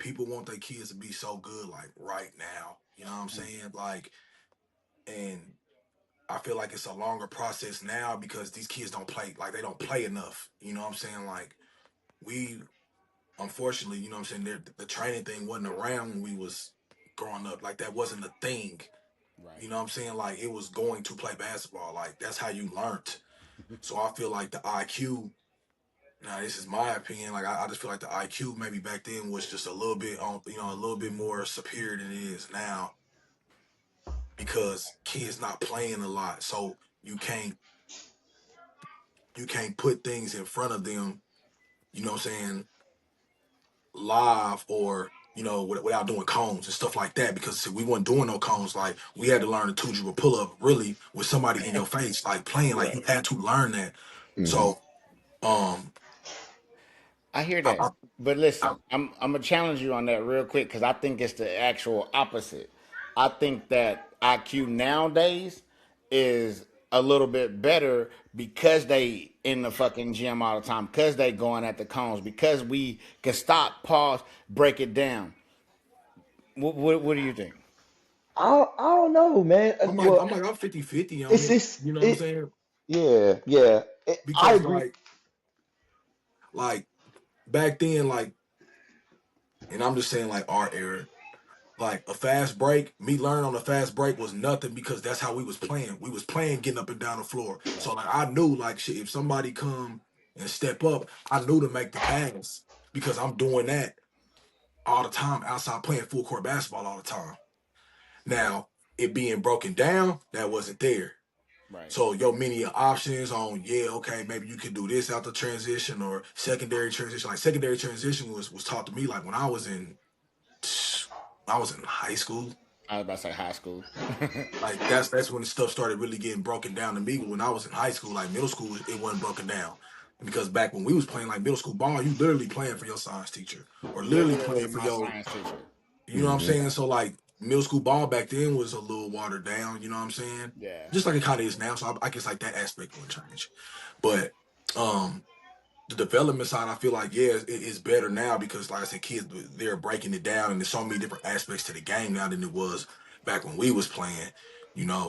people want their kids to be so good, like right now. You know what I'm Mm. saying? Like, and I feel like it's a longer process now because these kids don't play, like they don't play enough. You know what I'm saying? Like we, unfortunately, you know what I'm saying, the training thing wasn't around when we was growing up. Like that wasn't a thing. Right. You know what I'm saying? Like it was going to play basketball. Like that's how you learned. So I feel like the IQ. Now this is my opinion. Like I just feel like the IQ maybe back then was just a little bit on, a little bit more superior than it is now because kids not playing a lot. So you can't put things in front of them. You know what I'm saying? Live or without doing cones and stuff like that because we weren't doing no cones. Like we had to learn the two dribble pull up really with somebody in your face like playing, like you Right. had to learn that. Hmm. So um I hear I, that. I, But I, listen, I'm gonna challenge you on that real quick because I think it's the actual opposite. I think that IQ nowadays is a little bit better because they in the fucking gym all the time, because they going at the cones, because we can stop, pause, break it down. What do you think? I don't know, man. Well, I'm 50-50 on it's it. it's You know what I'm it. saying? Yeah, yeah. I Because agree. like back then, like, and I'm just saying like our era, like a fast break, me learning on a fast break was nothing because that's how we was playing. We was playing getting up and down the floor. So Right. like I knew like shit, if somebody come and step up, I knew to make the pass because I'm doing that all the time outside playing full court basketball all the time. Now, it being broken down, that wasn't there. Right. So your many options on, yeah, okay, maybe you can do this out the transition or secondary transition. Like secondary transition was taught to me like when I was in high school. I was about to say high school. Like that's when the stuff started really getting broken down to me. When I was in high school, like middle school, it wasn't broken down. Because back when we was playing like middle school ball, you literally playing for your science teacher or literally Literally, playing for my your, science teacher. you know what I'm Hmm. saying? So like middle school ball back then was a little watered down, you know what I'm saying? Yeah. Just like it kind of is now. So I guess like that aspect will change. But um the development side, I feel like it's better now because, like I said, kids they're breaking it down, and there's so many different aspects to the game now than it was back when we was playing.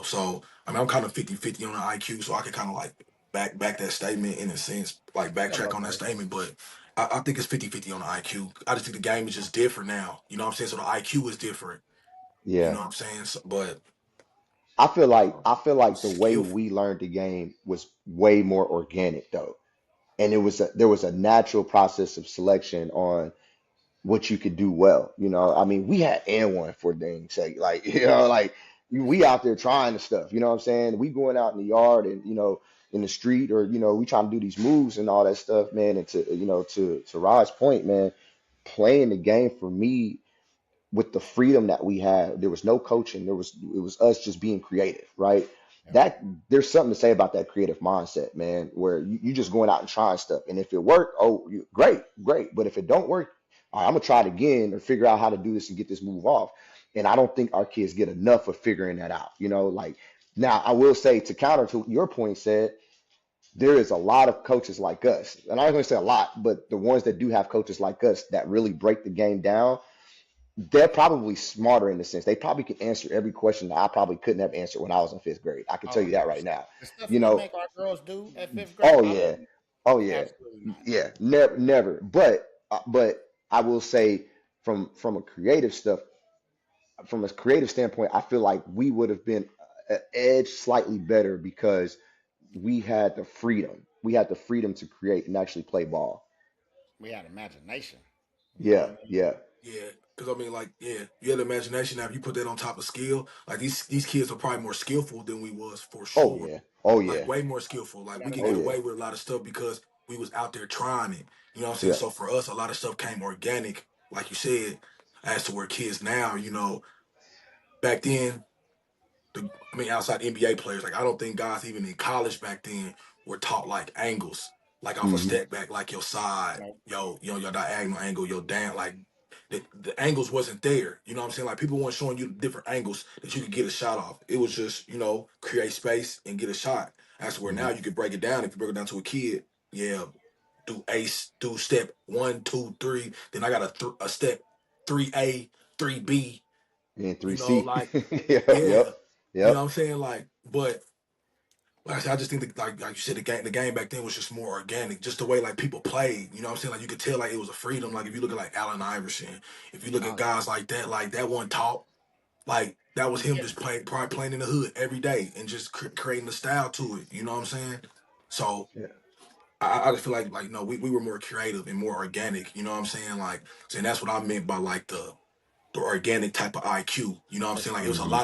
So I mean, I'm kind of 50-50 on the IQ, so I can kind of like back that statement in a sense, like I got backtrack both on that ways. statement. But I think it's 50-50 on the IQ. I just think the game is just different now. You know what I'm saying? So the IQ is different. You Yeah. know what I'm saying? So, but I feel like the way skillful. we learned the game was way more organic though, and there was a natural process of selection on what you could do well. I mean, we had and one for dang sake, like like we out there trying the stuff. You know what I'm saying? We going out in the yard and in the street, or we trying to do these moves and all that stuff, man. And to Rod's point, man, playing the game for me with the freedom that we had. There was no coaching. It was us just being creative, right? Yep. That there's something to say about that creative mindset, man, where you just going out and trying stuff. And if it worked, oh, great, great. But if it don't work, all right, I'm gonna try it again or figure out how to do this and get this move off. And I don't think our kids get enough of figuring that out. Like now I will say to counter to your point, said there is a lot of coaches like us, and I'm not going to say a lot, but the ones that do have coaches like us that really break the game down, they're probably smarter in the sense they probably could answer every question that I probably couldn't have answered when I was in fifth grade. I can Oh, tell you that right 100%. now. The stuff You we know, make our girls do at fifth grade, oh I yeah, wouldn't. oh yeah, Absolutely not. yeah, never, never. But I will say from a creative stuff, from a creative standpoint, I feel like we would have been an edge slightly better because we had the freedom. We had the freedom to create and actually play ball. We had imagination. You know what Yeah, I mean? yeah, Yeah, because I mean, like, yeah, you have the imagination. Now, if you put that on top of skill, like these kids are probably more skillful than we was for oh sure. yeah, oh Like yeah, way more skillful. Like we Without a can oh get doubt. yeah, away with a lot of stuff because we was out there trying it. You know what I'm saying? yeah. So for us, a lot of stuff came organic, like you said, as to where kids now, back then, I mean, outside NBA players, like I don't think guys even in college back then were taught like angles, like off a Hmm. step back, like your side, No. your diagonal angle, your down, like the angles wasn't there. You know what I'm saying? Like people weren't showing you the different angles that you could get a shot off. It was just, create space and get a shot. That's where Hmm. now you could break it down. If you break it down to a kid, yeah, do step 1, 2, 3. Then I got a step. 3A, 3B, And you know, 3C. like, Yep, yeah, yep, you know what yep. I'm saying? Like, but like I said, I just think that, like you said, the game back then was just more organic, just the way like people played. You know what I'm saying? Like you could tell like it was a freedom. Like if you look at like Allen Iverson, if you look at Oh guys like that one taught, like that was him yeah. just probably playing in the hood every day and just creating the style to it. You know what I'm saying? So Yeah. I just feel like no, we were more creative and more organic. You know what I'm saying? Like, and that's what I meant by like the organic type of IQ. You know what I'm saying? Like it was a Hmm. lot